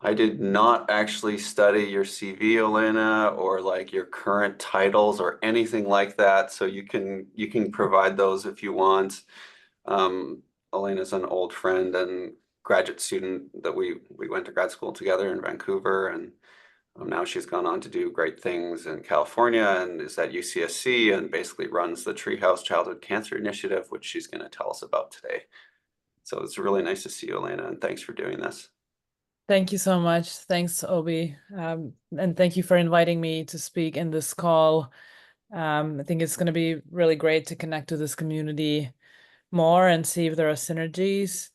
I did not actually study your CV, Olena, or like your current titles or anything like that. So you can provide those if you want. Um, Olena's an old friend and graduate student that we went to grad school together in Vancouver, and now she's gone on to do great things in California and is at UCSC and basically runs the Treehouse Childhood Cancer Initiative, which she's going to tell us about today. So it's really nice to see you, Olena, and thanks for doing this. Thank you so much. Thanks, Obi. And thank you for inviting me to speak in this call. I think it's going to be really great to connect to this community more and see if there are synergies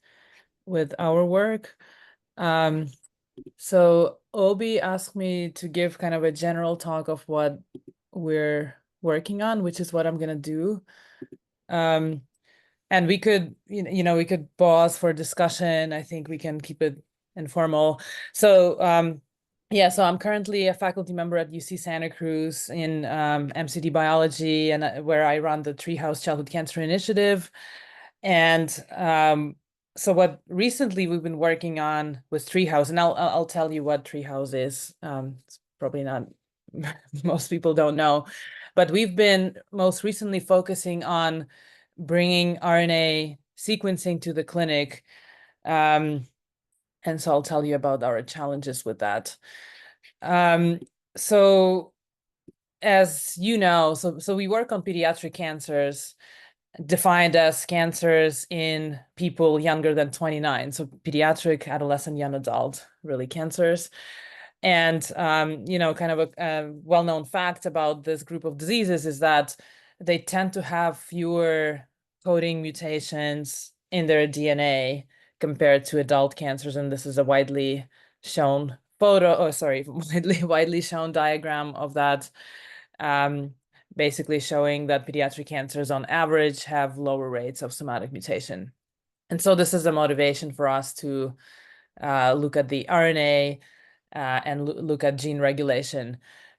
with our work. Um, so Obi asked me to give kind of a general talk of what we're working on, which is what I'm going to do. Um, and we could, we could pause for discussion. I think we can keep it informal. So, yeah, so I'm currently a faculty member at UC Santa Cruz in MCD biology, and where I run the Treehouse Childhood Cancer Initiative. And so what recently we've been working on with Treehouse, and I'll tell you what Treehouse is. It's probably not most people don't know, but we've been most recently focusing on bringing RNA sequencing to the clinic. And so I'll tell you about our challenges with that. So as you know, so we work on pediatric cancers defined as cancers in people younger than 29. So pediatric, adolescent, young adult, really cancers. And, kind of a well-known fact about this group of diseases is that they tend to have fewer coding mutations in their DNA compared to adult cancers. And this is a widely shown widely shown diagram of that, basically showing that pediatric cancers on average have lower rates of somatic mutation. And so this is a motivation for us to look at the RNA and look at gene regulation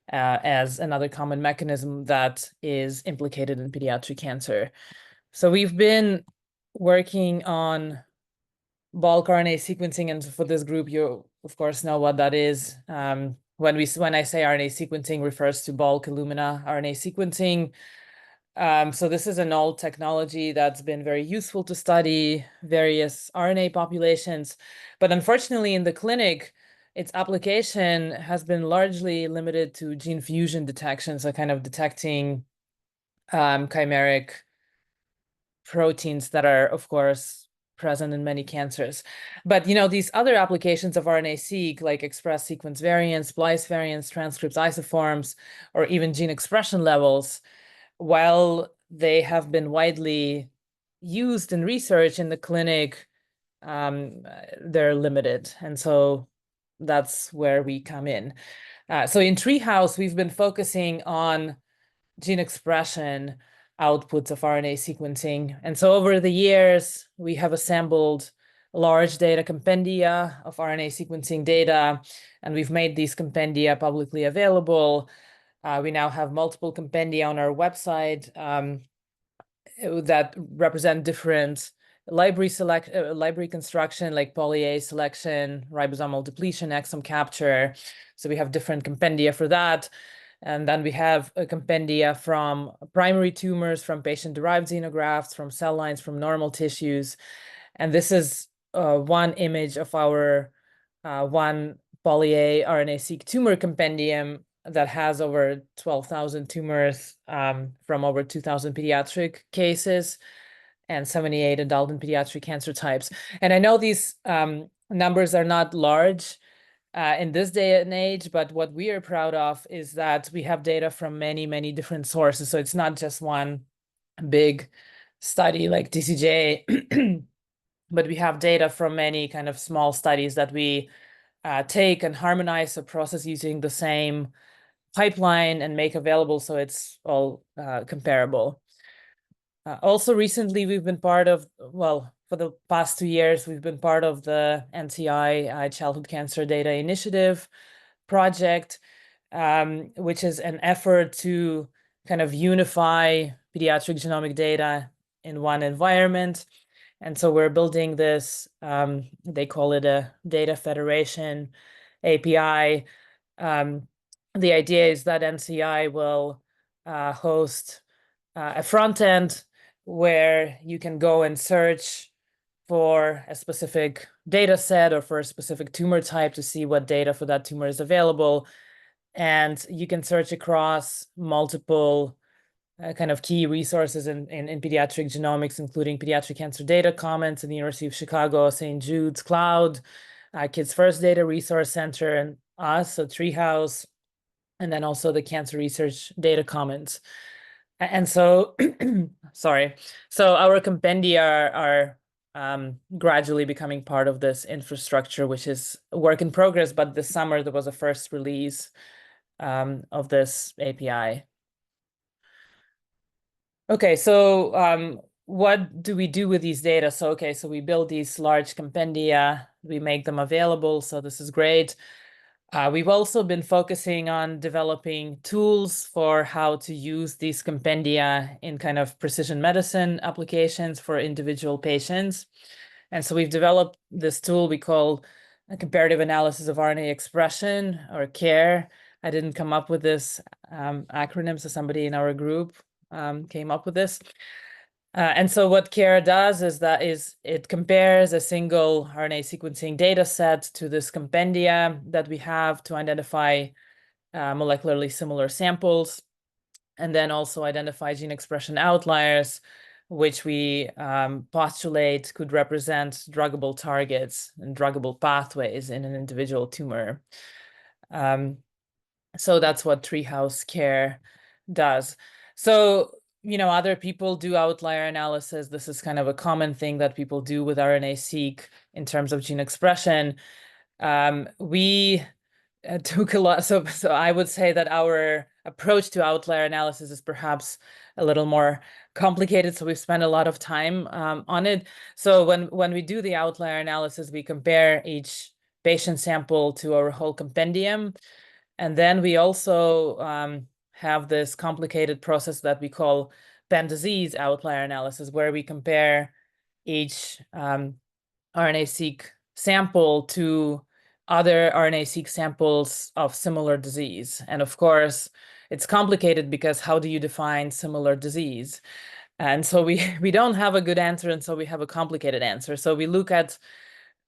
as another common mechanism that is implicated in pediatric cancer. So we've been working on bulk RNA sequencing, and for this group, you of course know what that is. When I say RNA sequencing, refers to bulk Illumina RNA sequencing. So this is an old technology that's been very useful to study various RNA populations, but unfortunately in the clinic, its application has been largely limited to gene fusion detection, so kind of detecting chimeric proteins that are, of course, present in many cancers. But, these other applications of RNA-seq, like express sequence variants, splice variants, transcripts, isoforms, or even gene expression levels, while they have been widely used in research in the clinic, they're limited. And so that's where we come in. So in Treehouse, we've been focusing on gene expression outputs of RNA sequencing. And so over the years, we have assembled large data compendia of RNA sequencing data, and we've made these compendia publicly available. We now have multiple compendia on our website that represent different library construction, like poly-A selection, ribosomal depletion, exome capture. So we have different compendia for that. And then we have a compendia from primary tumors, from patient-derived xenografts, from cell lines, from normal tissues. And this is one image of our one poly-A RNA-seq tumor compendium that has over 12,000 tumors from over 2,000 pediatric cases and 78 adult and pediatric cancer types. And I know these numbers are not large in this day and age, but what we are proud of is that we have data from many, many different sources. So it's not just one big study like TCJ, but we have data from many kind of small studies that we take and harmonize the process using the same pipeline and make available so it's all comparable. Also, recently, we've been part of, well, for the past 2 years, we've been part of the NCI Childhood Cancer Data Initiative project, which is an effort to kind of unify pediatric genomic data in one environment. And so we're building this, they call it a data federation API. The idea is that NCI will host a front end where you can go and search for a specific data set or for a specific tumor type to see what data for that tumor is available. And you can search across multiple kind of key resources in pediatric genomics, including Pediatric Cancer Data Commons in the University of Chicago, St. Jude's Cloud, Kids First Data Resource Center, and us, so Treehouse, and then also the Cancer Research Data Commons. And so, sorry, so our compendia are gradually becoming part of this infrastructure, which is a work in progress, but this summer there was a first release of this API. Okay, so what do we do with these data? So, okay, so we build these large compendia, we make them available, so this is great. We've also been focusing on developing tools for how to use these compendia in kind of precision medicine applications for individual patients. And so we've developed this tool we call a comparative analysis of RNA expression, or CARE. I didn't come up with this acronym, so somebody in our group came up with this. And so what CARE does is it compares a single RNA sequencing data set to this compendia that we have to identify molecularly similar samples, and then also identify gene expression outliers, which we postulate could represent druggable targets and druggable pathways in an individual tumor. So that's what Treehouse CARE does. So, other people do outlier analysis. This is kind of a common thing that people do with RNA-seq in terms of gene expression. We took a lot. So I would say that our approach to outlier analysis is perhaps a little more complicated. So we've spent a lot of time on it. So when we do the outlier analysis, we compare each patient sample to our whole compendium. And then we also have this complicated process that we call pan-disease outlier analysis, where we compare each RNA-seq sample to other RNA-seq samples of similar disease. And of course, it's complicated because how do you define similar disease? And so we don't have a good answer, and so we have a complicated answer. So we look at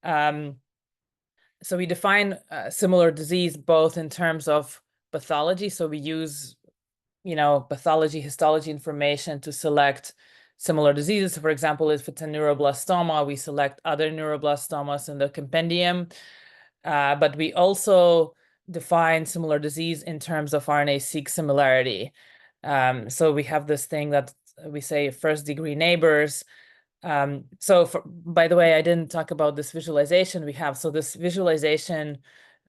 so we define similar disease both in terms of pathology. So we use, pathology, histology information to select similar diseases. So for example, if it's a neuroblastoma, we select other neuroblastomas in the compendium. But we also define similar disease in terms of RNA-seq similarity. So we have this thing that we say first-degree neighbors. By the way, I didn't talk about this visualization we have. So this visualization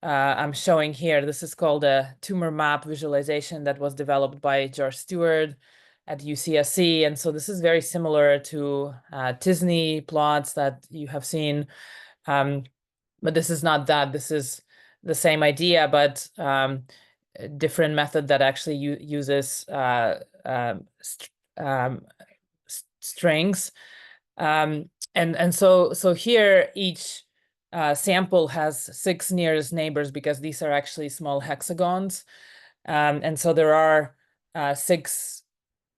I'm showing here, this is called a tumor map visualization that was developed by George Stewart at UCSC. And so this is very similar to t-SNE plots that you have seen. But this is not that. This is the same idea, but a different method that actually uses strings. And so here each sample has 6 nearest neighbors because these are actually small hexagons. And so there are 6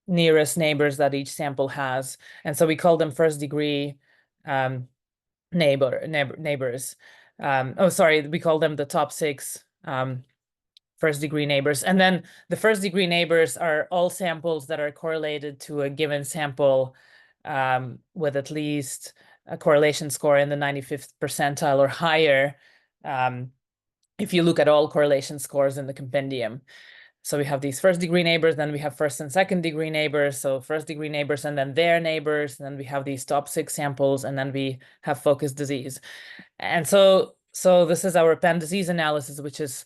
nearest neighbors that each sample has. And so we call them first degree neighbors. We call them the top 6 first degree neighbors. And then the first degree neighbors are all samples that are correlated to a given sample with at least a correlation score in the 95th percentile or higher, if you look at all correlation scores in the compendium. So we have these first degree neighbors, then we have first and second degree neighbors. So first degree neighbors and then their neighbors. And then we have these top 6 samples, and then we have focused disease. And so this is our pan-disease analysis, which is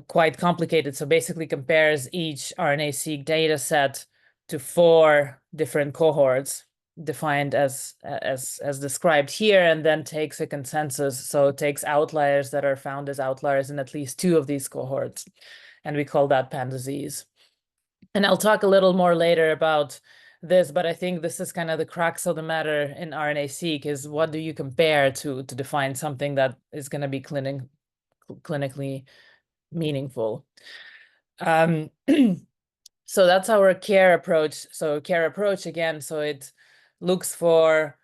quite complicated. So basically compares each RNA-seq data set to 4 different cohorts defined as described here, and then takes a consensus. So it takes outliers that are found as outliers in at least 2 of these cohorts. And we call that pan-disease. And I'll talk a little more later about this, but I think this is kind of the crux of the matter in RNA-seq is what do you compare to define something that is going to be clinically meaningful. So that's our care approach. So care approach again, so it looks for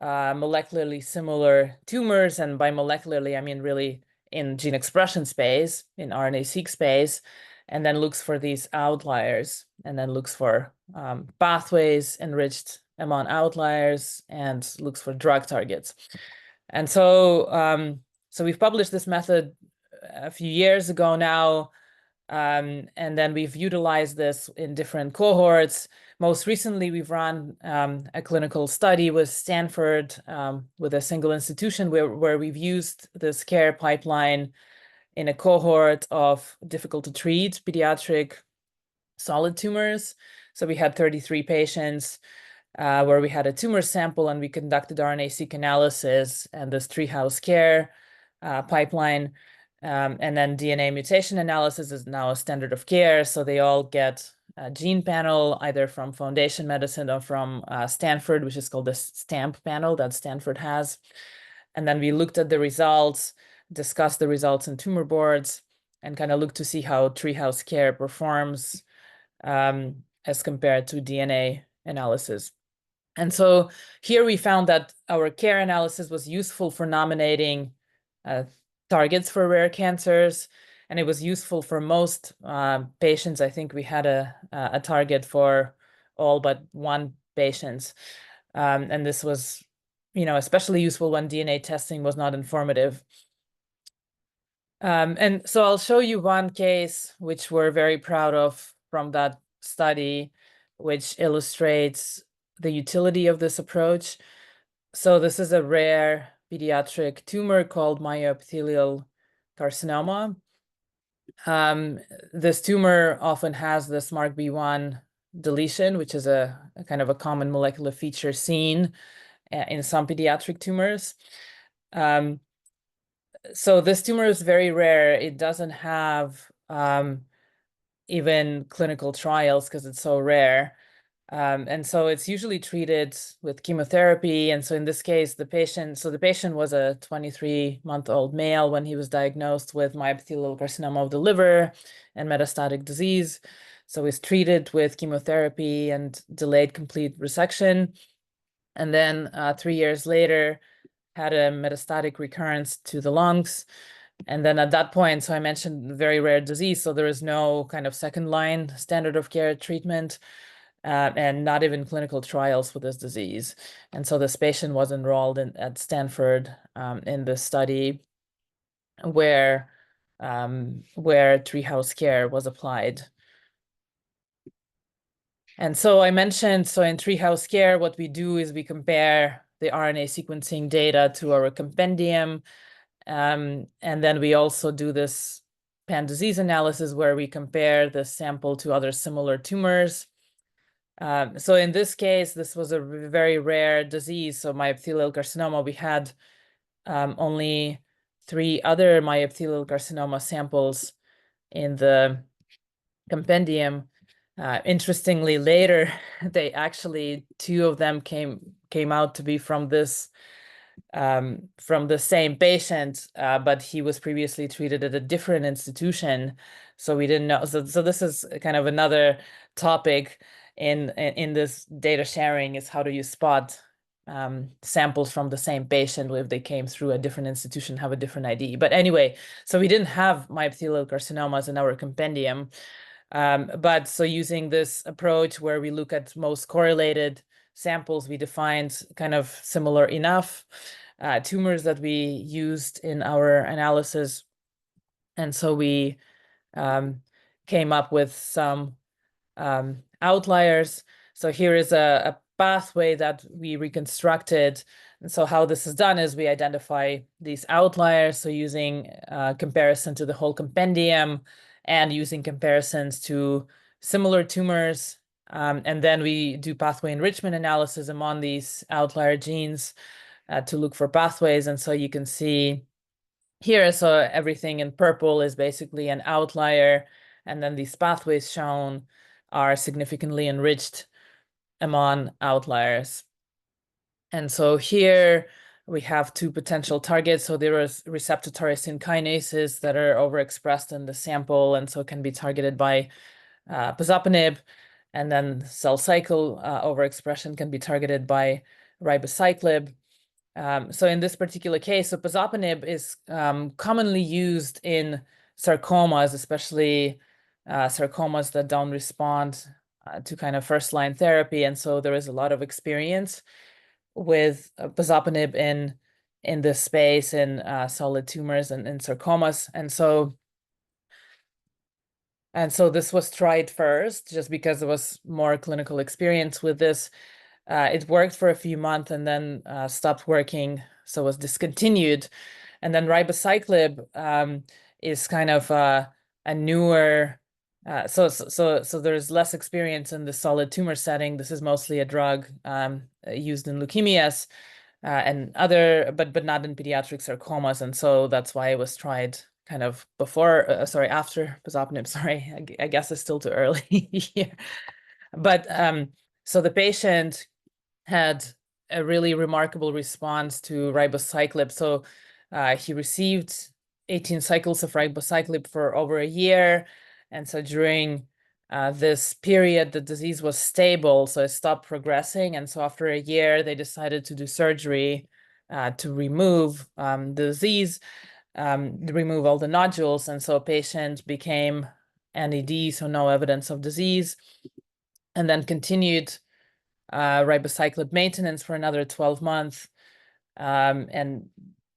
molecularly similar tumors, and by molecularly I mean really in gene expression space, in RNA-seq space, and then looks for these outliers, and then looks for pathways enriched among outliers, and looks for drug targets. And so so we've published this method a few years ago now, and then we've utilized this in different cohorts. Most recently, we've run a clinical study with Stanford, with a single institution where we've used this care pipeline in a cohort of difficult to treat pediatric solid tumors. So we had 33 patients where we had a tumor sample, and we conducted RNA-seq analysis and this Treehouse care pipeline. And then DNA mutation analysis is now a standard of care. So they all get a gene panel, either from Foundation Medicine or from Stanford, which is called the STAMP panel that Stanford has. And then we looked at the results, discussed the results in tumor boards, and kind of looked to see how Treehouse care performs as compared to DNA analysis. And so here we found that our care analysis was useful for nominating targets for rare cancers, and it was useful for most patients. I think we had a target for all but one patient. And this was, especially useful when DNA testing was not informative. And so I'll show you one case which we're very proud of from that study, which illustrates the utility of this approach. So this is a rare pediatric tumor called myoepithelial carcinoma. This tumor often has the SMARCB1 deletion, which is a kind of a common molecular feature seen in some pediatric tumors. So this tumor is very rare. It doesn't have even clinical trials because it's so rare. And so it's usually treated with chemotherapy. And so in this case, the patient was a 23-month-old male when he was diagnosed with myoepithelial carcinoma of the liver and metastatic disease. So he's treated with chemotherapy and delayed complete resection. And then 3 years later, had a metastatic recurrence to the lungs. And then at that point, so I mentioned very rare disease, so there is no kind of second line standard of care treatment, and not even clinical trials for this disease. And so this patient was enrolled at Stanford in this study where Treehouse care was applied. And so I mentioned, so in Treehouse care, what we do is we compare the RNA sequencing data to our compendium. And then we also do this pan-disease analysis where we compare the sample to other similar tumors. So in this case, this was a very rare disease. So myoepithelial carcinoma, we had only 3 other myoepithelial carcinoma samples in the compendium. Interestingly, later, they actually 2 of them came out to be from the same patient, but he was previously treated at a different institution, so we didn't know. So this is kind of another topic in this data sharing, is how do you spot samples from the same patient if they came through a different institution, have a different ID. But anyway, so we didn't have myoepithelial carcinomas in our compendium. But so using this approach where we look at most correlated samples, we defined kind of similar enough tumors that we used in our analysis. And so we came up with some outliers. So here is a pathway that we reconstructed. And so how this is done is we identify these outliers. So using comparison to the whole compendium and using comparisons to similar tumors. And then we do pathway enrichment analysis among these outlier genes to look for pathways. And so you can see here, so everything in purple is basically an outlier. And then these pathways shown are significantly enriched among outliers. And so here we have two potential targets. So there is receptor tyrosine kinases that are overexpressed in the sample, and so can be targeted by pazopanib. And then cell cycle overexpression can be targeted by ribociclib. So in this particular case, so pazopanib is commonly used in sarcomas, especially sarcomas that don't respond to kind of first-line therapy. And so there is a lot of experience with pazopanib in this space in solid tumors and in sarcomas. And so this was tried first just because there was more clinical experience with this. It worked for a few months and then stopped working, so was discontinued. And then ribociclib is kind of a newer, so there's less experience in the solid tumor setting. This is mostly a drug used in leukemias and other, but not in pediatric sarcomas. And so that's why it was tried kind of before, after pazopanib. Sorry, I guess it's still too early here. But so the patient had a really remarkable response to ribociclib. So he received 18 cycles of ribociclib for over a year. And so during this period, the disease was stable, so it stopped progressing. And so after a year, they decided to do surgery to remove the disease, remove all the nodules. And so patient became NED, so no evidence of disease, and then continued ribociclib maintenance for another 12 months and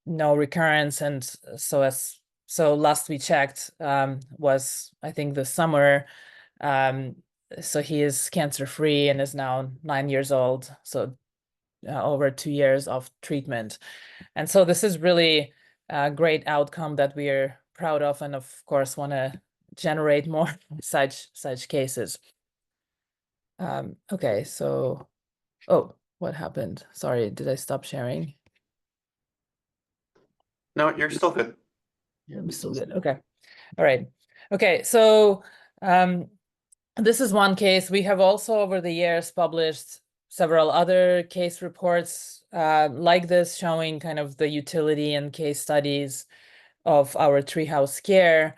no recurrence. And so last we checked was, I think, this summer. So he is cancer-free and is now 9 years old. So over 2 years of treatment. And so this is really a great outcome that we are proud of, and of course want to generate more such cases. Okay, so, oh, what happened? Sorry, did I stop sharing? No, you're still good. I'm still good. Okay. All right. Okay, so this is one case. We have also over the years published several other case reports like this, showing kind of the utility and case studies of our Treehouse care.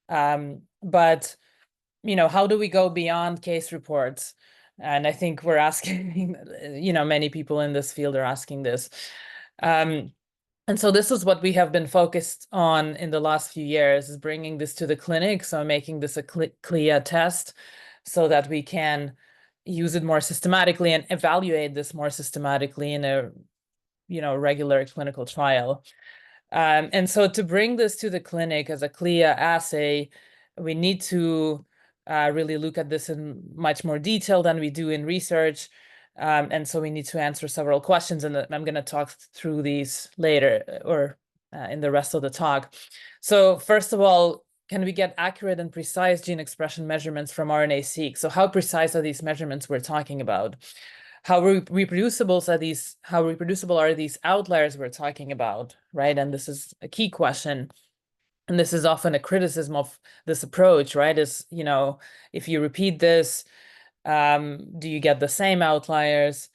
But how do we go beyond case reports? And I think we're asking, many people in this field are asking this. And so this is what we have been focused on in the last few years, is bringing this to the clinic. So making this a CLIA test so that we can use it more systematically and evaluate this more systematically in a, regular clinical trial. And so to bring this to the clinic as a CLIA assay, we need to really look at this in much more detail than we do in research. And so we need to answer several questions, and I'm going to talk through these later or in the rest of the talk. So first of all, can we get accurate and precise gene expression measurements from RNA-seq? So how precise are these measurements we're talking about? How reproducible are these outliers we're talking about, right? And this is a key question. And this is often a criticism of this approach, right? Is, if you repeat this, do you get the same outliers?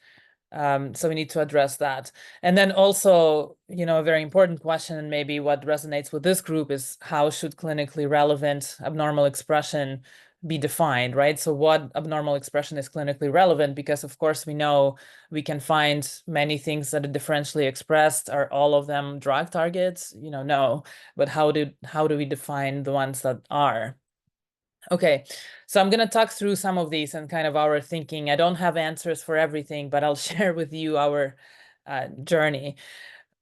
So we need to address that. And then also, a very important question, and maybe what resonates with this group, is how should clinically relevant abnormal expression be defined, right? So what abnormal expression is clinically relevant? Because of course we know we can find many things that are differentially expressed. Are all of them drug targets? No. But how do we define the ones that are? Okay, so I'm going to talk through some of these and kind of our thinking. I don't have answers for everything, but I'll share with you our journey.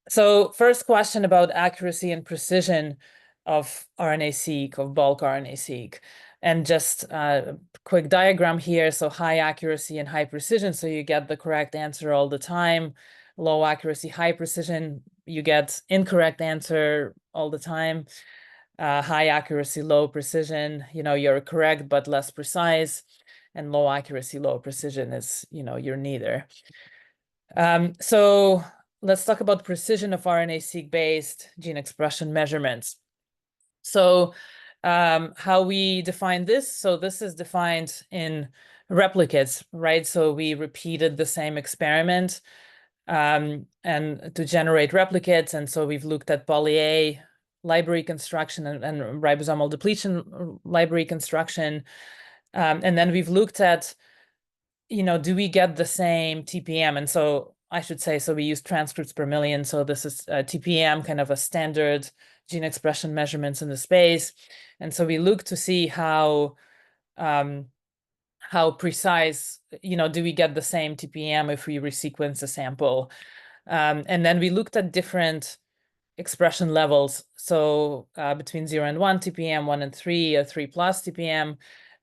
So first question about accuracy and precision of RNA-seq, of bulk RNA-seq. And just a quick diagram here. So high accuracy and high precision, so you get the correct answer all the time. Low accuracy, high precision, you get incorrect answer all the time. High accuracy, low precision, you're correct but less precise. And low accuracy, low precision is, you're neither. So let's talk about precision of RNA-seq based gene expression measurements. So how we define this. So this is defined in replicates, right? So we repeated the same experiment and to generate replicates. And so we've looked at poly-A library construction and ribosomal depletion library construction. And then we've looked at, do we get the same TPM? And so I should say, so we use transcripts per million. So this is TPM, kind of a standard gene expression measurements in the space. And so we look to see how precise, do we get the same TPM if we resequence a sample? And then we looked at different expression levels. So between 0 and 1 TPM, 1 and 3, or 3 plus TPM.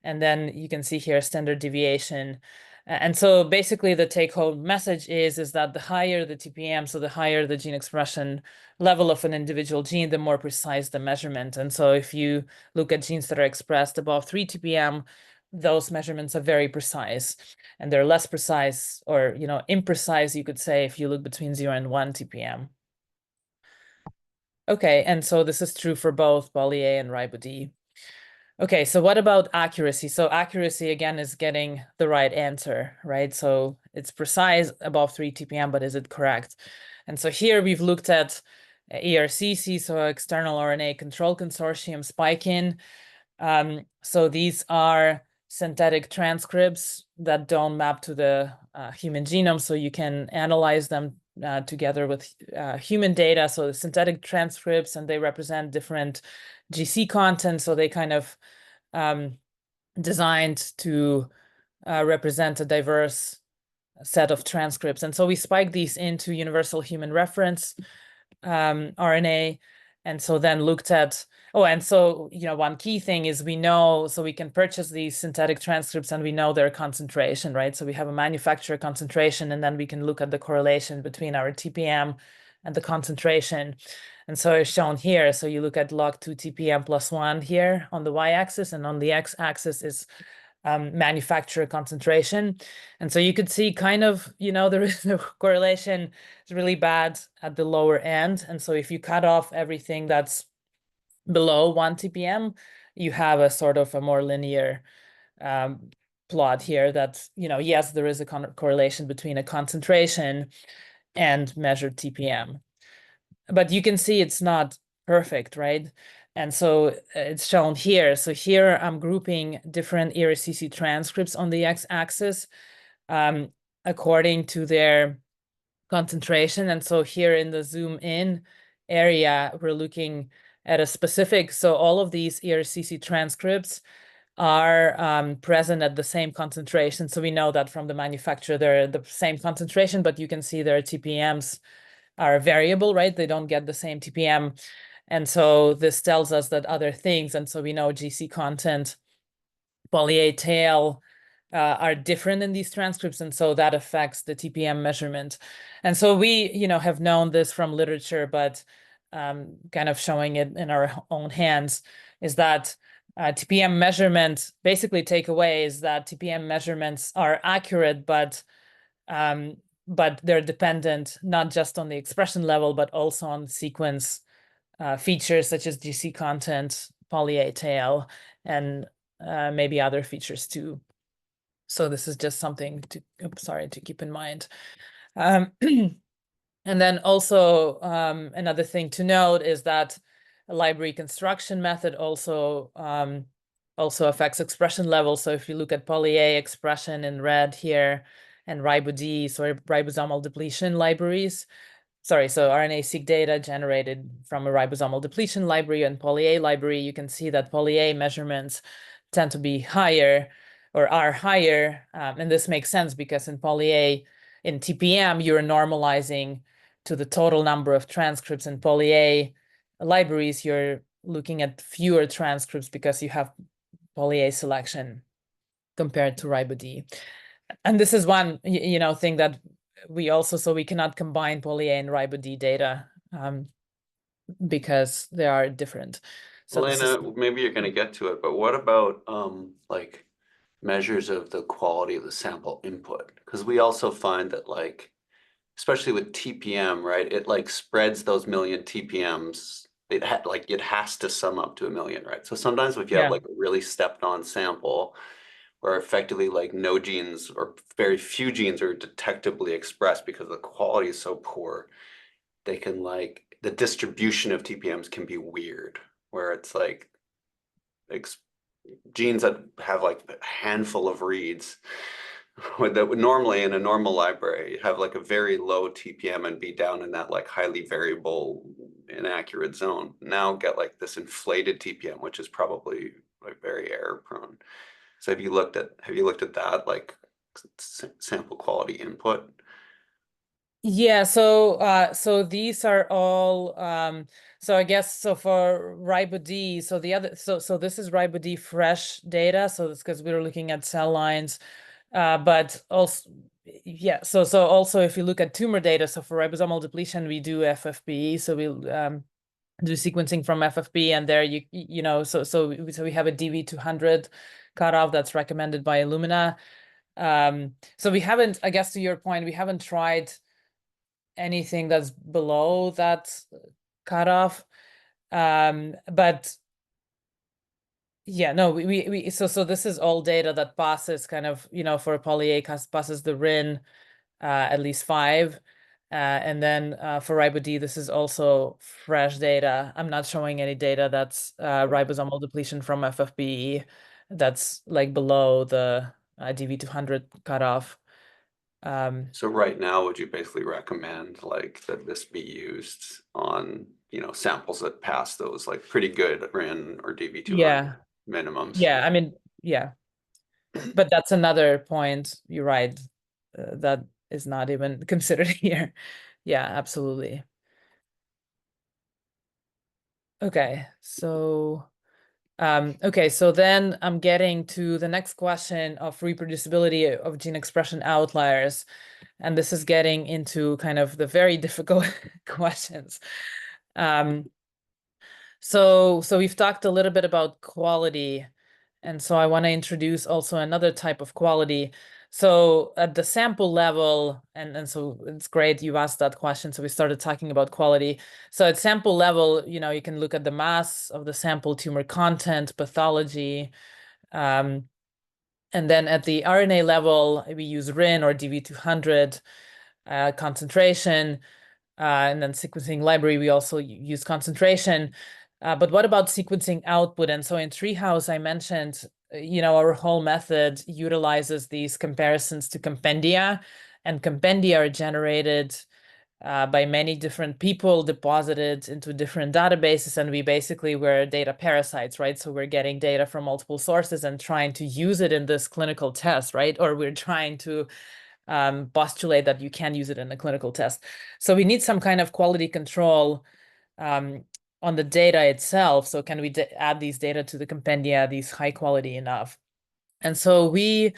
And then you can see here standard deviation. And so basically the take-home message is that the higher the TPM, so the higher the gene expression level of an individual gene, the more precise the measurement. And so if you look at genes that are expressed above 3 TPM, those measurements are very precise. And they're less precise, or imprecise, you could say, if you look between 0 and 1 TPM. Okay, and so this is true for both poly-A and ribo-D. Okay, so what about accuracy? So accuracy, again, is getting the right answer, right? So it's precise above 3 TPM, but is it correct? And so here we've looked at ERCC, so External RNA Control Consortium, SPIKIN. So these are synthetic transcripts that don't map to the human genome, so you can analyze them together with human data. So the synthetic transcripts, and they represent different GC content, so they kind of designed to represent a diverse set of transcripts. And so we spike these into universal human reference RNA, and so then looked at, and so, one key thing is we know, so we can purchase these synthetic transcripts and we know their concentration, right? So we have a manufacturer concentration, and then we can look at the correlation between our TPM and the concentration. And so it's shown here. So you look at log 2 TPM plus 1 here on the y-axis, and on the x-axis is manufacturer concentration. And so you could see kind of, the correlation is really bad at the lower end. And so if you cut off everything that's below 1 TPM, you have a sort of a more linear plot here that, yes, there is a correlation between a concentration and measured TPM. But you can see it's not perfect, right? And so it's shown here. So here I'm grouping different ERCC transcripts on the x-axis according to their concentration. And so here in the zoom in area, we're looking at a specific, so all of these ERCC transcripts are present at the same concentration. So we know that from the manufacturer, they're the same concentration, but you can see their TPMs are variable, right? They don't get the same TPM. And so this tells us that other things, and so we know GC content, poly-A tail are different in these transcripts, and so that affects the TPM measurement. And so we, have known this from literature, but kind of showing it in our own hands is that TPM measurement, basically takeaway is that TPM measurements are accurate, but they're dependent not just on the expression level, but also on sequence features such as GC content, poly-A tail, and maybe other features too. So this is just something to keep in mind. And then also another thing to note is that a library construction method also affects expression levels. So if you look at poly-A expression in red here and ribo-D, so ribosomal depletion libraries, so RNA-seq data generated from a ribosomal depletion library and poly-A library, you can see that poly-A measurements tend to be higher or are higher. And this makes sense because in poly-A, in TPM, you're normalizing to the total number of transcripts. In poly-A libraries, you're looking at fewer transcripts because you have poly-A selection compared to ribo-D. And this is one, thing that we also, so we cannot combine poly-A and ribo-D data because they are different. So Elena, maybe you're going to get to it, but what about like measures of the quality of the sample input? Because we also find that, like, especially with TPM, right, it like spreads those million TPMs. It has to sum up to a million, right? So sometimes if you have like a really stepped on sample, where effectively like no genes or very few genes are detectably expressed because the quality is so poor. They can like the distribution of TPMs can be weird, where it's like genes that have like a handful of reads that would normally in a normal library have like a very low TPM and be down in that like highly variable inaccurate zone. Now get like this inflated TPM, which is probably like very error prone. So have you looked at that like sample quality input? Yeah, so these are all so I guess so for RiboD, so the other so this is RiboD fresh data, so it's because we were looking at cell lines, but also yeah, so also if you look at tumor data, so for ribosomal depletion we do FFPE, so we do sequencing from FFP, and there you know so we have a DV200 cutoff that's recommended by Illumina. So we haven't, I guess to your point, we haven't tried anything that's below that cutoff. But yeah, no, so this is all data that passes kind of, you know, for a poly A passes the RIN at least 5. And then for RiboD, this is also fresh data. I'm not showing any data that's ribosomal depletion from FFPE that's like below the DV200 cutoff. So right now, would you basically recommend like that this be used on, you know, samples that pass those like pretty good RIN or DV200 Yeah, minimums? yeah, I mean, yeah. But that's another point. You're right. That is not even considered here. Yeah, absolutely. Okay, so okay, so then I'm getting to the next question of reproducibility of gene expression outliers, and this is getting into kind of the very difficult questions. Um, so we've talked a little bit about quality, and so I want to introduce also another type of quality. So at the sample level, and so it's great you asked that question. So we started talking about quality. So at sample level, you know, you can look at the mass of the sample, tumor content, pathology. Um, and then at the RNA level, we use RIN or DV200 concentration. And then sequencing library, we also use concentration. But what about sequencing output? And so in Treehouse, I mentioned, you know, our whole method utilizes these comparisons to compendia, and compendia are generated by many different people, deposited into different databases, and we basically were data parasites, right? So we're getting data from multiple sources and trying to use it in this clinical test, right? Or we're trying to postulate that you can use it in a clinical test. So we need some kind of quality control on the data itself. So can we add these data to the compendia, these high quality enough? And so we,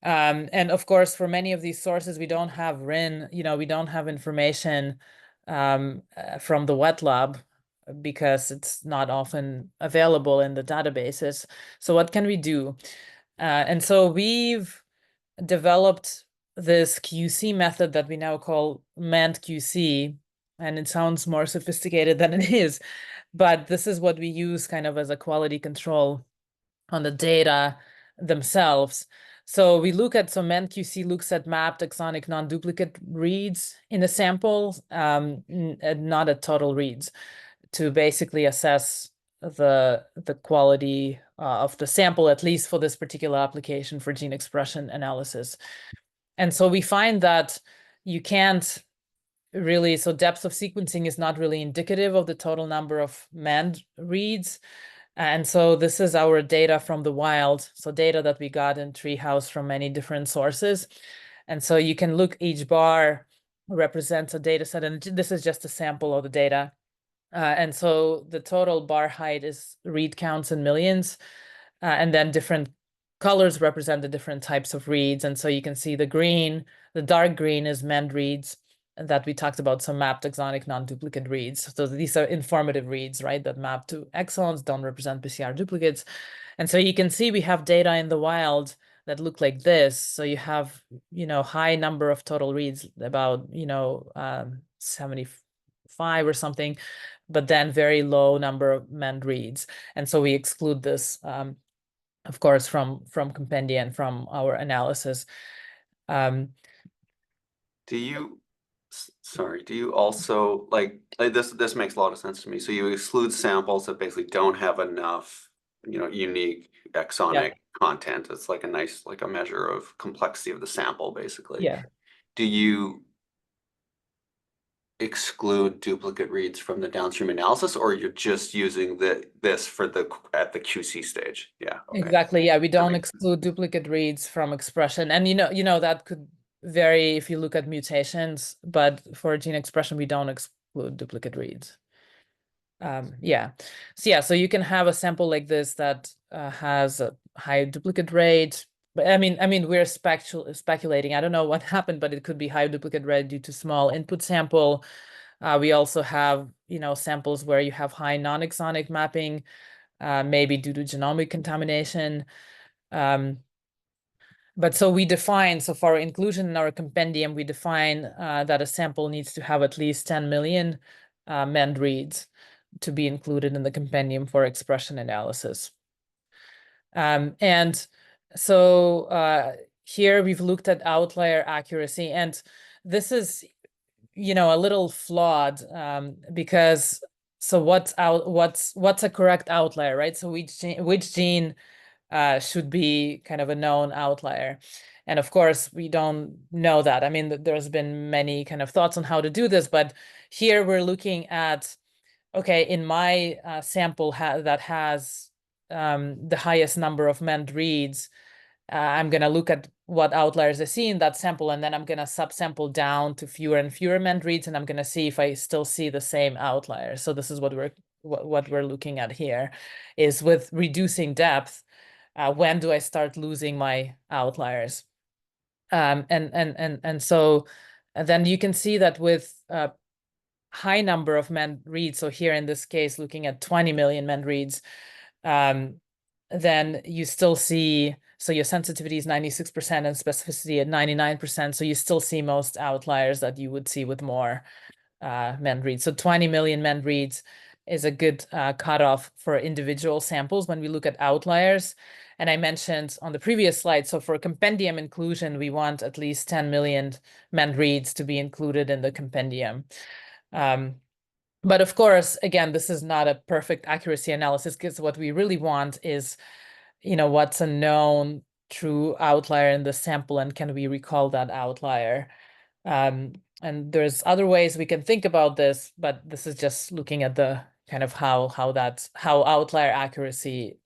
and of course, for many of these sources, we don't have RIN, you know, we don't have information from the wet lab because it's not often available in the databases. So what can we do? And so we've developed this QC method that we now call manned QC, and it sounds more sophisticated than it is, but this is what we use kind of as a quality control on the data themselves. So we look at, so manned QC looks at mapped exonic non-duplicate reads in the sample, not at total reads, to basically assess the quality of the sample, at least for this particular application for gene expression analysis. And so we find that you can't really, so depth of sequencing is not really indicative of the total number of manned reads. And so this is our data from the wild, so data that we got in Treehouse from many different sources. And so you can look, each bar represents a data set, and this is just a sample of the data. And so the total bar height is read counts in millions, and then different colors represent the different types of reads. And so you can see the dark green is manned reads that we talked about, some mapped exonic non-duplicate reads. So these are informative reads, right, that map to exons, don't represent PCR duplicates. And so you can see we have data in the wild that look like this. So you have, you know, high number of total reads, about, you know, 75 or something, but then very low number of manned reads. And so we exclude this of course, from compendia and from our analysis. Do you, sorry, do you also like this makes a lot of sense to me. So you exclude samples that basically don't have enough, unique Yeah, exonic content. It's like a nice, like a measure of complexity of the sample, basically. yeah. Do you exclude duplicate reads from the downstream analysis, or you're just using this for the at the QC stage? Yeah, okay. Exactly. Yeah, we That don't makes sense. exclude duplicate reads from expression. And that could vary if you look at mutations, but for gene expression, we don't exclude duplicate reads. Yeah. So yeah, so you can have a sample like this that has a high duplicate rate. But I mean, we're speculating. I don't know what happened, but it could be high duplicate rate due to small input sample. We also have, samples where you have high non-exonic mapping, maybe due to genomic contamination. But so we define, so for inclusion in our compendium, we define that a sample needs to have at least 10 million mend reads to be included in the compendium for expression analysis. And so here we've looked at outlier accuracy, and this is, a little flawed because so what's a correct outlier, right? So which gene should be kind of a known outlier. And of course, we don't know that. I mean, there's been many kind of thoughts on how to do this, but here we're looking at, okay, in my sample that has the highest number of mend reads, I'm going to look at what outliers I see in that sample, and then I'm going to subsample down to fewer and fewer mend reads, and I'm going to see if I still see the same outliers. So this is what we're looking at here, is with reducing depth, when do I start losing my outliers? And so then you can see that with high number of mend reads, so here in this case, looking at 20 million mend reads, then you still see, so your sensitivity is 96% and specificity at 99%. So you still see most outliers that you would see with more mend reads. So 20 million mend reads is a good cutoff for individual samples when we look at outliers. And I mentioned on the previous slide, so for compendium inclusion, we want at least 10 million mend reads to be included in the compendium. But of course, again, this is not a perfect accuracy analysis, because what we really want is, what's a known true outlier in the sample, and can we recall that outlier? And there's other ways we can think about this, but this is just looking at the kind of how outlier accuracy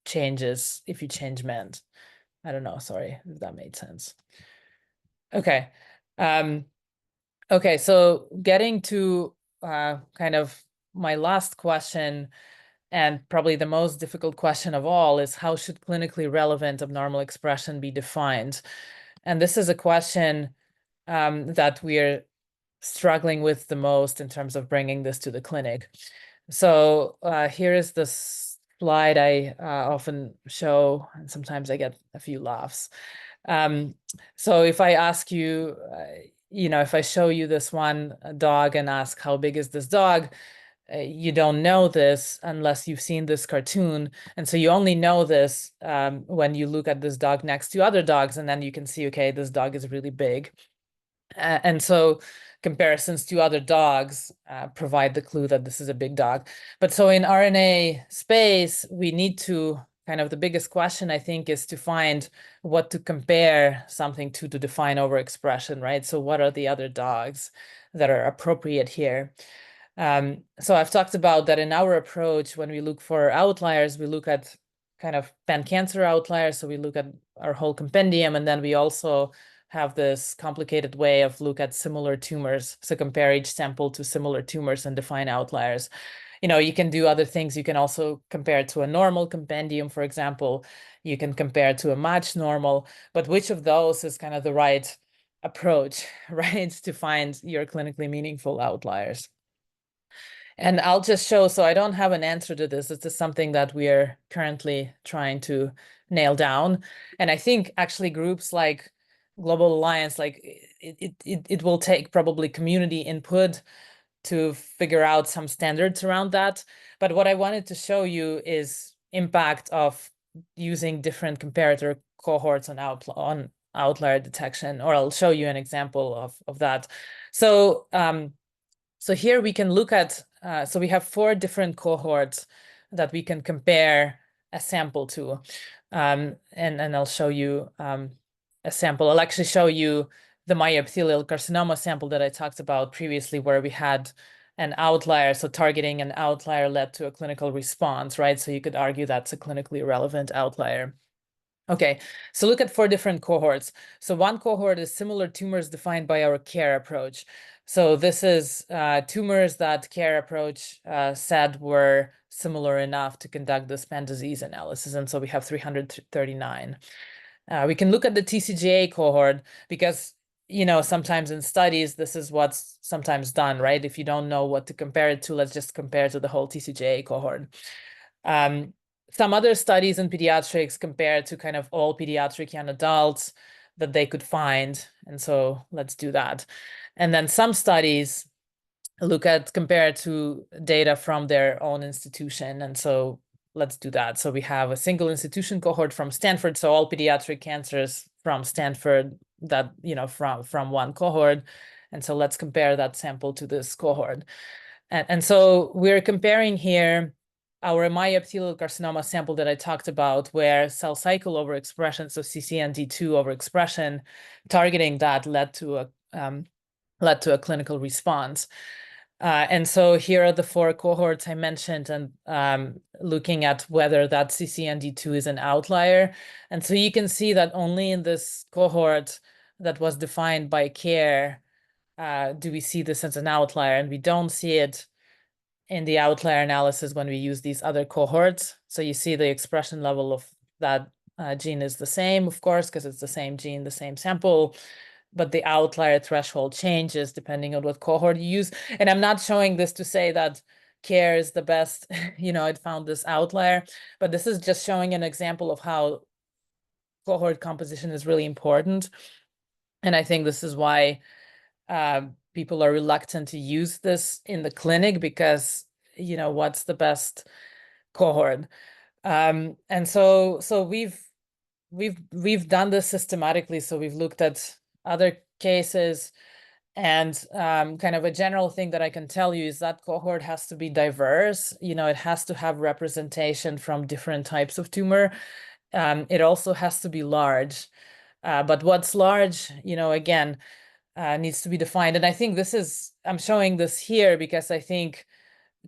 changes if you change mend. I don't know, sorry if that made sense. Okay. Okay, so getting to kind of my last question, and probably the most difficult question of all, is how should clinically relevant abnormal expression be defined? And this is a question that we're struggling with the most in terms of bringing this to the clinic. So here is the slide I often show, and sometimes I get a few laughs. So if I ask you, if I show you this one dog and ask how big is this dog, you don't know this unless you've seen this cartoon. And so you only know this when you look at this dog next to other dogs, and then you can see, okay, this dog is really big. And so comparisons to other dogs provide the clue that this is a big dog. But so in RNA space, we need to kind of, the biggest question, I think, is to find what to compare something to define overexpression, right? So what are the other dogs that are appropriate here? So I've talked about that in our approach. When we look for outliers, we look at kind of pan-cancer outliers. So we look at our whole compendium, and then we also have this complicated way of look at similar tumors. So compare each sample to similar tumors and define outliers. You can do other things. You can also compare to a normal compendium, for example. You can compare to a matched normal, but which of those is kind of the right approach, right, to find your clinically meaningful outliers? And I'll just show, so I don't have an answer to this. This is something that we are currently trying to nail down. And I think actually groups like Global Alliance, like it will take probably community input to figure out some standards around that. But what I wanted to show you is impact of using different comparator cohorts on outlier detection, or I'll show you an example of that. So so here we can look at, so we have 4 different cohorts that we can compare a sample to. And I'll show you a sample. I'll actually show you the myoepithelial carcinoma sample that I talked about previously, where we had an outlier. So targeting an outlier led to a clinical response, right? So you could argue that's a clinically relevant outlier. Okay, so look at 4 different cohorts. So one cohort is similar tumors defined by our CARE approach. So this is tumors that CARE approach said were similar enough to conduct the span disease analysis. And so we have 339. We can look at the TCGA cohort because, sometimes in studies, this is what's sometimes done, right? If you don't know what to compare it to, let's just compare to the whole TCGA cohort. Some other studies in pediatrics compare to kind of all pediatric young adults that they could find. And so let's do that. And then some studies compare to data from their own institution. And so let's do that. So we have a single institution cohort from Stanford. So all pediatric cancers from Stanford that, from one cohort. And so let's compare that sample to this cohort. And so we're comparing here our myoepithelial carcinoma sample that I talked about, where cell cycle overexpression, so CCND2 overexpression, targeting that led to a clinical response. And so here are the 4 cohorts I mentioned, and looking at whether that CCND2 is an outlier. And so you can see that only in this cohort that was defined by CARE do we see this as an outlier, and we don't see it in the outlier analysis when we use these other cohorts. So you see the expression level of that gene is the same, of course, because it's the same gene, the same sample, but the outlier threshold changes depending on what cohort you use. And I'm not showing this to say that CARE is the best, it found this outlier, but this is just showing an example of how cohort composition is really important. And I think this is why people are reluctant to use this in the clinic, because what's the best cohort? And so we've done this systematically. So we've looked at other cases, and kind of a general thing that I can tell you is that cohort has to be diverse. It has to have representation from different types of tumor. It also has to be large. But what's large, again, needs to be defined. And I think I'm showing this here because I think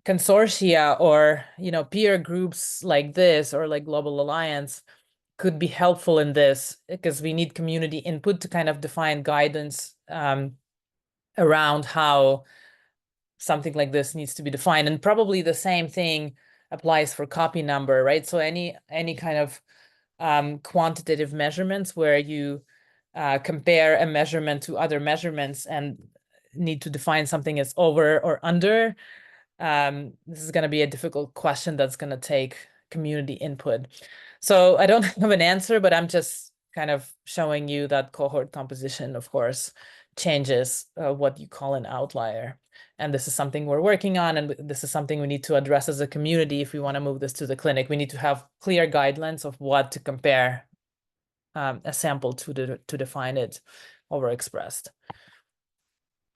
consortia or, peer groups like this, or like Global Alliance, could be helpful in this, because we need community input to kind of define guidance around how something like this needs to be defined. And probably the same thing applies for copy number, right? So any kind of quantitative measurements where you compare a measurement to other measurements and need to define something as over or under, this is going to be a difficult question that's going to take community input. So I don't have an answer, but I'm just kind of showing you that cohort composition, of course, changes what you call an outlier. And this is something we're working on, and this is something we need to address as a community if we want to move this to the clinic. We need to have clear guidelines of what to compare a sample to define it overexpressed.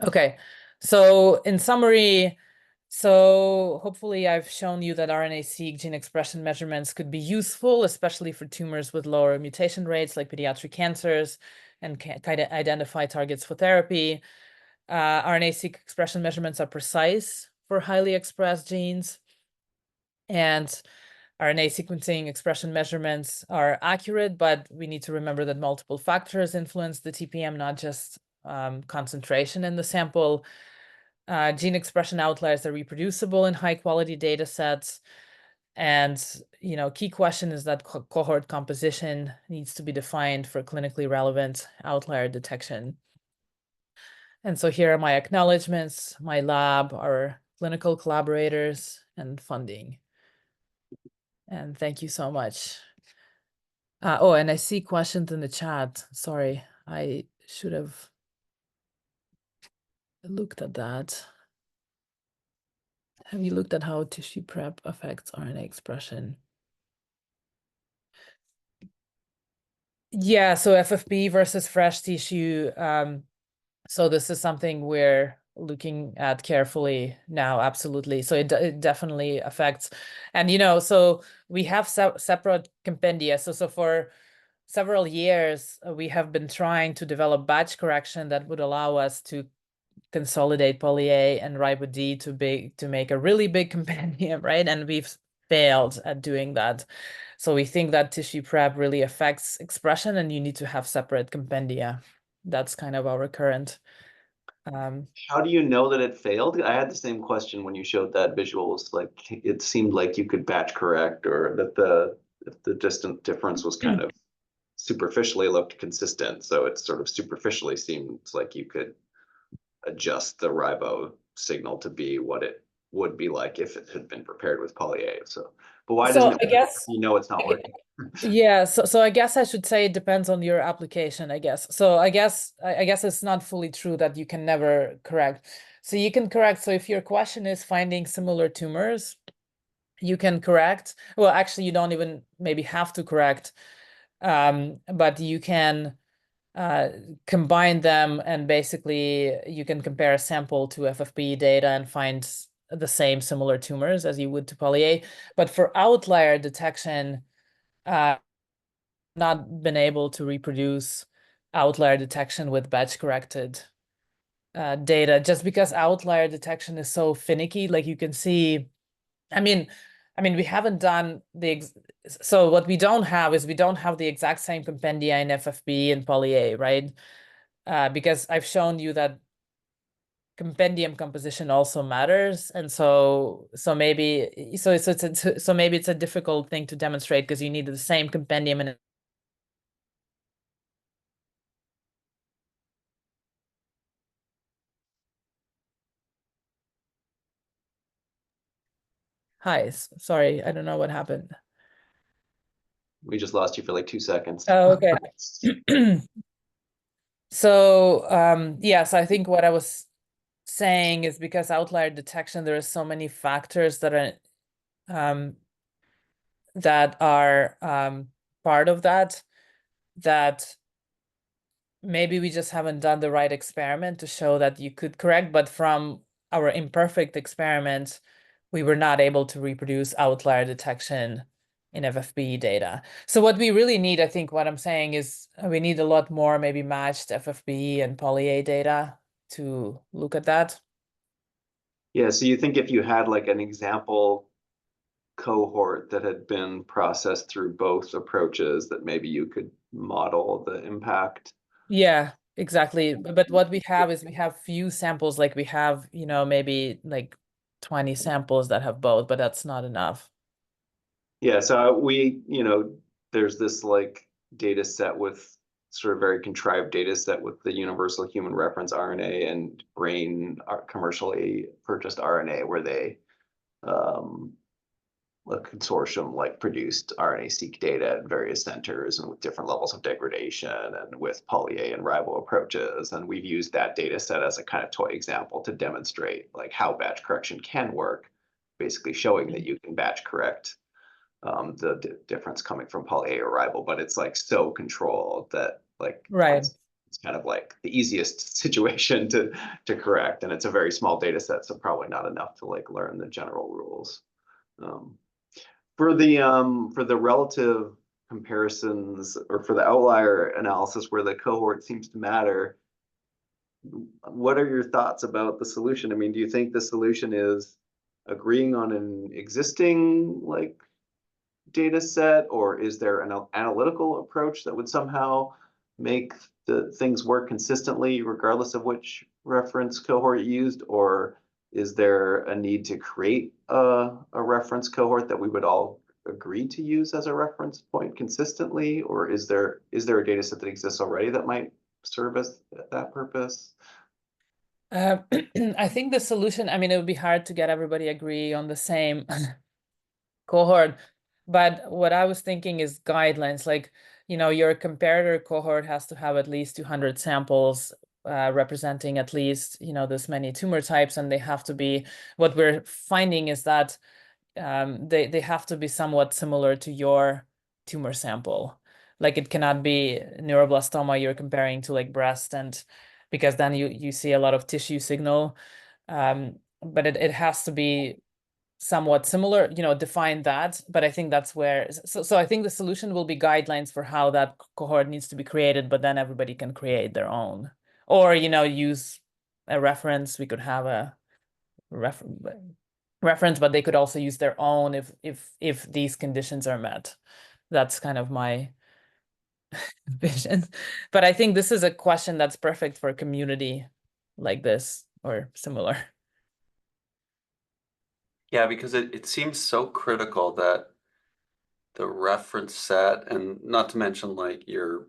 Okay, so in summary, so hopefully I've shown you that RNA-seq gene expression measurements could be useful, especially for tumors with lower mutation rates like pediatric cancers, and can identify targets for therapy. RNA-seq expression measurements are precise for highly expressed genes, and RNA sequencing expression measurements are accurate, but we need to remember that multiple factors influence the TPM, not just concentration in the sample. Gene expression outliers are reproducible in high quality data sets. And, key question is that cohort composition needs to be defined for clinically relevant outlier detection. And so here are my acknowledgements, my lab, our clinical collaborators, and funding. And thank you so much. Oh, and I see questions in the chat. Sorry, I should have looked at that. Have you looked at how tissue prep affects RNA expression? Yeah, so FFP versus fresh tissue. So this is something we're looking at carefully now, absolutely. So it definitely affects. And so we have separate compendia. So for several years, we have been trying to develop batch correction that would allow us to consolidate poly A and ribo D to make a really big compendium, right? And we've failed at doing that. So we think that tissue prep really affects expression, and you need to have separate compendia. That's kind of our current. How do you know that it failed? I had the same question when you showed that visuals. Like it seemed like you could batch correct, or that the distant difference was kind of superficially looked consistent. So it sort of superficially seems like you could adjust the ribo signal to be what it would be like if it had been prepared with poly A. So, but why doesn't So it I work? guess, You know it's not working. yeah, so I guess I should say it depends on your application, I guess. So I guess it's not fully true that you can never correct. So you can correct. So if your question is finding similar tumors, you can correct. Well, actually, you don't even maybe have to correct, but you can uh, combine them, and basically you can compare a sample to FFP data and find the same similar tumors as you would to poly A. But for outlier detection, not been able to reproduce outlier detection with batch corrected data, just because outlier detection is so finicky. Like you can see, I mean, we haven't done so what we don't have is we don't have the exact same compendia in FFP and poly A, right? Because I've shown you that compendium composition also matters, and so maybe so maybe it's a difficult thing to demonstrate because you need the same compendium and. Hi, sorry, I don't know what happened. We just lost you for like 2 seconds. Oh, okay. So, yes, I think what I was saying is because outlier detection, there are so many factors um, that are part of that maybe we just haven't done the right experiment to show that you could correct, but from our imperfect experiments, we were not able to reproduce outlier detection in FFPE data. So what we really need, I think what I'm saying is we need a lot more maybe matched FFPE and poly A data to look at that. Yeah, so you think if you had like an example cohort that had been processed through both approaches, that maybe you could model the impact? Yeah, exactly. But what we have is we have few samples, like we have, maybe like 20 samples that have both, but that's not enough. Yeah, so there's this like data set with sort of very contrived data set with the universal human reference RNA and brain commercially purchased RNA, where they a consortium like produced RNA-seq data at various centers and with different levels of degradation and with poly A and ribo approaches. And we've used that data set as a kind of toy example to demonstrate like how batch correction can work, basically showing that you can batch correct the difference coming from poly A or ribo, but it's like so controlled that like Right. it's kind of like the easiest situation to correct, and it's a very small data set, so probably not enough to like learn the general rules. Um, for the relative comparisons or for the outlier analysis where the cohort seems to matter, what are your thoughts about the solution? I mean, do you think the solution is agreeing on an existing like data set, or is there an analytical approach that would somehow make the things work consistently regardless of which reference cohort you used? Or is there a need to create a reference cohort that we would all agree to use as a reference point consistently? Or is there a data set that exists already that might serve as that purpose? I think the solution, it would be hard to get everybody agree on the same cohort, but what I was thinking is guidelines, like, your comparator cohort has to have at least 200 samples representing at least, this many tumor types, and they have to be, what we're finding is that they have to be somewhat similar to your tumor sample. Like it cannot be neuroblastoma you're comparing to like breast, and because then you see a lot of tissue signal. But it has to be somewhat similar, define that. But I think that's where, so I think the solution will be guidelines for how that cohort needs to be created, but then everybody can create their own. Or, use a reference. We could have a reference, but they could also use their own if these conditions are met. That's kind of my vision. But I think this is a question that's perfect for a community like this or similar. Yeah, because it seems so critical that the reference set, and not to mention like your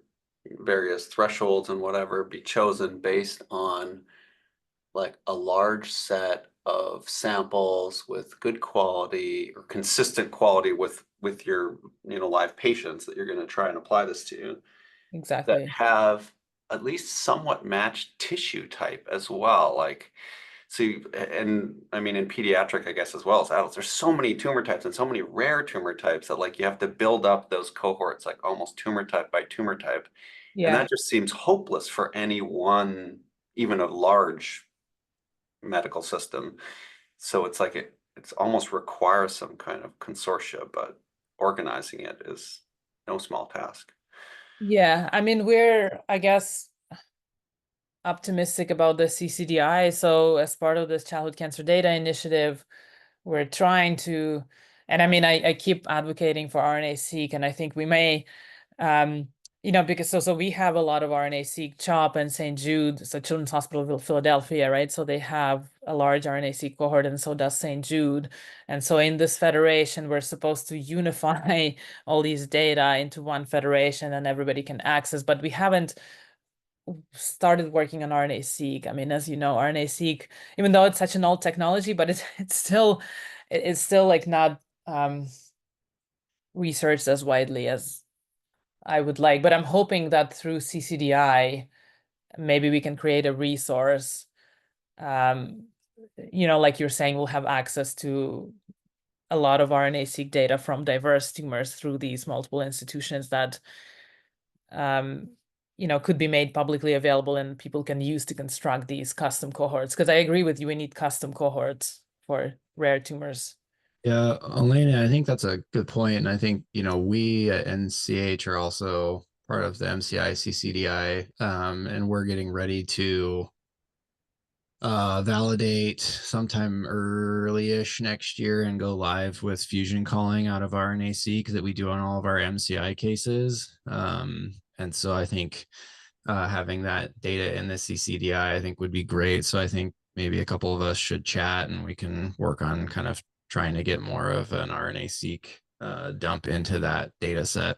various thresholds and whatever, be chosen based on like a large set of samples with good quality or consistent quality with your live patients that you're going to try and apply this to, that Exactly. have at least somewhat matched tissue type as well. Like, so, and I mean, in pediatric, I guess, as well as adults, there's so many tumor types and so many rare tumor types that like you have to build up those cohorts, like almost tumor type by tumor type. And Yeah. that just seems hopeless for any one, even a large medical system. So it's like it's almost requires some kind of consortia, but organizing it is no small task. Yeah. I mean, we're, I guess, optimistic about the CCDI. So as part of this Childhood Cancer Data Initiative, we're trying to, and I mean, I keep advocating for RNA-seq, and I think we may, because so we have a lot of RNA-seq CHOP and St. Jude, so Children's Hospital of Philadelphia, right? So they have a large RNA-seq cohort, and so does St. Jude. And so in this federation, we're supposed to unify all these data into one federation and everybody can access, but we haven't started working on RNA-seq. I mean, as you know, RNA-seq, even though it's such an old technology, but it's still like not researched as widely as I would like. But I'm hoping that through CCDI, maybe we can create a resource. Like you're saying, we'll have access to a lot of RNA-seq data from diverse tumors through these multiple institutions that could be made publicly available and people can use to construct these custom cohorts. Because I agree with you, we need custom cohorts for rare tumors. Yeah, Elena, I think that's a good point. And I think, we at NCH are also part of the MCI CCDI, and we're getting ready to validate sometime early-ish next year and go live with fusion calling out of RNA-seq that we do on all of our MCI cases. And so I think having that data in the CCDI, I think would be great. So I think maybe a couple of us should chat and we can work on kind of trying to get more of an RNA-seq dump into that data set.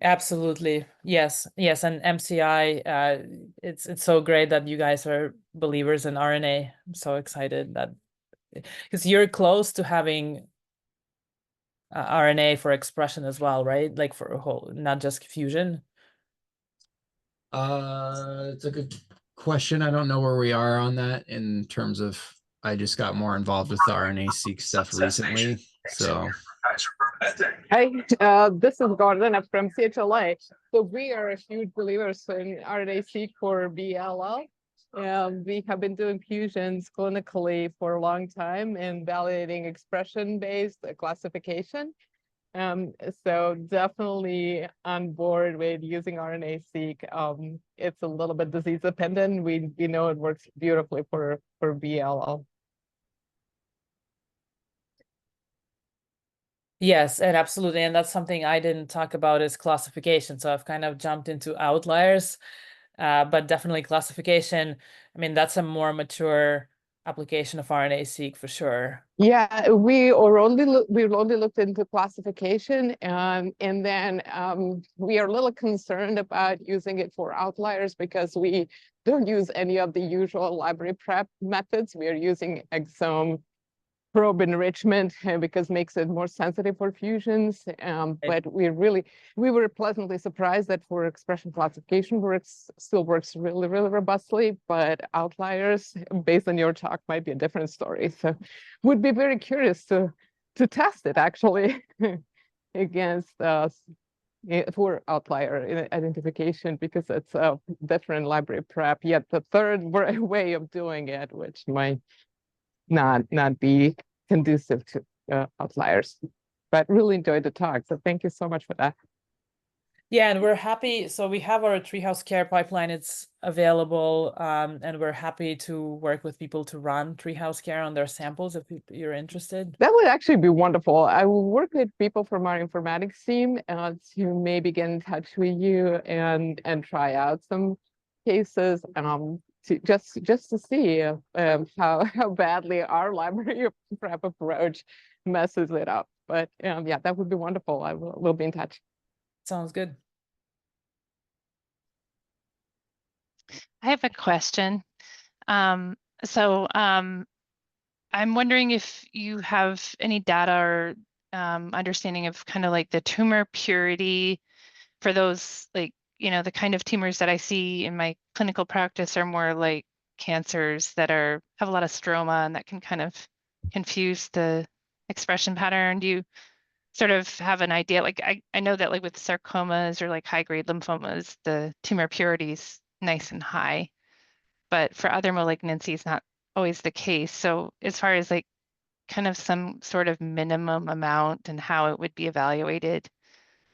Absolutely. Yes. And MCI, it's so great that you guys are believers in RNA. I'm so excited that because you're close to having RNA for expression as well, right? Like for a whole, not just fusion. It's a good question. I don't know where we are on that in terms of, I just got more involved with the RNA-seq stuff recently. So Hi, this is Gordon from CHLA. So we are huge believers in RNA-seq for BLL. We have been doing fusions clinically for a long time and validating expression-based classification. So definitely on board with using RNA-seq. It's a little bit disease dependent. We know it works beautifully for BLL. Yes, and absolutely. And that's something I didn't talk about is classification. So I've kind of jumped into outliers, but definitely classification. I mean, that's a more mature application of RNA-seq for sure. Yeah, we only looked into classification, and then we are a little concerned about using it for outliers because we don't use any of the usual library prep methods. We are using exome probe enrichment because it makes it more sensitive for fusions. But we were pleasantly surprised that for expression classification still works really, really robustly, but outliers based on your talk might be a different story. So would be very curious to test it actually against for outlier identification, because it's a different library prep, yet the third way of doing it, which might not be conducive to outliers. But really enjoyed the talk, so thank you so much for that. Yeah, and we're happy. So we have our Treehouse Care pipeline. It's available, and we're happy to work with people to run Treehouse Care on their samples if you're interested. That would actually be wonderful. I will work with people from our informatics team to maybe get in touch with you and try out some cases to just to see how badly our library prep approach messes it up. But yeah, that would be wonderful. We'll be in touch. Sounds good. I have a question. I'm wondering if you have any data or understanding of kind of like the tumor purity for those, like, you know, the kind of tumors that I see in my clinical practice are more like cancers that have a lot of stroma and that can kind of confuse the expression pattern. Do you sort of have an idea? Like I know that like with sarcomas or like high-grade lymphomas, the tumor purity is nice and high, but for other malignancies, not always the case. So as far as like kind of some sort of minimum amount and how it would be evaluated,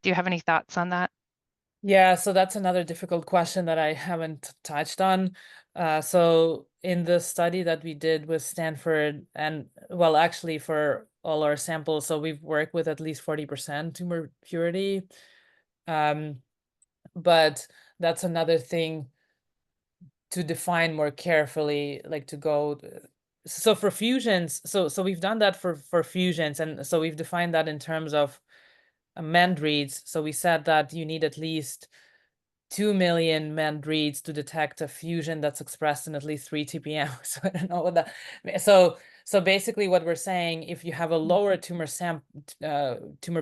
do you have any thoughts on that? Yeah, so that's another difficult question that I haven't touched on. So in the study that we did with Stanford, and well, actually for all our samples, so we've worked with at least 40% tumor purity. But that's another thing to define more carefully, like to go. So for fusions, so we've done that for fusions, and so we've defined that in terms of mend reads. So we said that you need at least 2 million mend reads to detect a fusion that's expressed in at least 3 TPM. So I don't know what that. So basically, what we're saying, if you have a lower tumor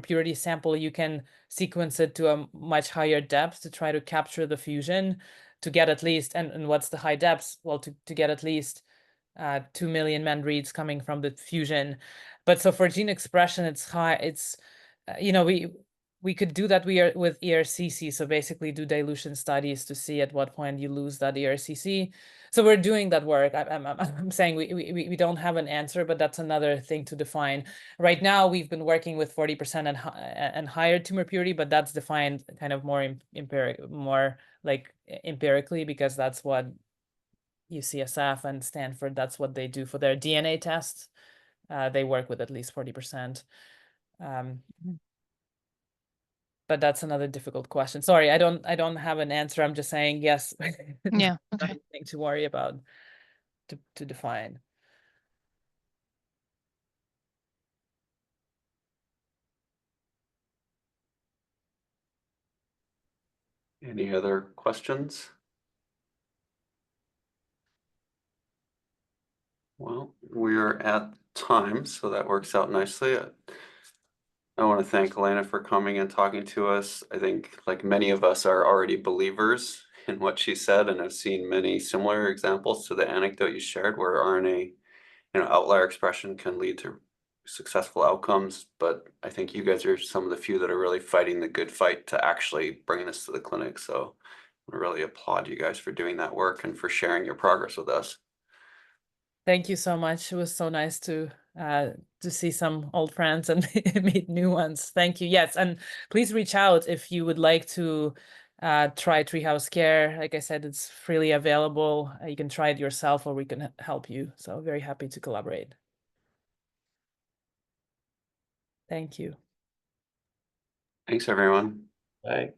purity sample, you can sequence it to a much higher depth to try to capture the fusion, to get at least, and what's the high depths? Well, to get at least 2 million mend reads coming from the fusion. But so for gene expression, it's high. It's you know, we could do that with ERCC, so basically do dilution studies to see at what point you lose that ERCC. So we're doing that work. I'm saying we don't have an answer, but that's another thing to define. Right now, we've been working with 40% and higher tumor purity, but that's defined kind of more empirically, because that's what UCSF and Stanford, that's what they do for their DNA tests. They work with at least 40%. But that's another difficult question. Sorry, I don't have an answer. I'm just saying yes. Yeah, okay. Nothing to worry about to define. Any other questions? Well, we're at time, so that works out nicely. I want to thank Olena for coming and talking to us. I think, like many of us, are already believers in what she said and have seen many similar examples to the anecdote you shared, where RNA, outlier expression can lead to successful outcomes. But I think you guys are some of the few that are really fighting the good fight to actually bring this to the clinic. So I really applaud you guys for doing that work and for sharing your progress with us. Thank you so much. It was so nice to see some old friends and meet new ones. Thank you. Yes, and please reach out if you would like to try Treehouse Care. Like I said, it's freely available. You can try it yourself, or we can help you. So very happy to collaborate. Thank you. Thanks, everyone. Bye.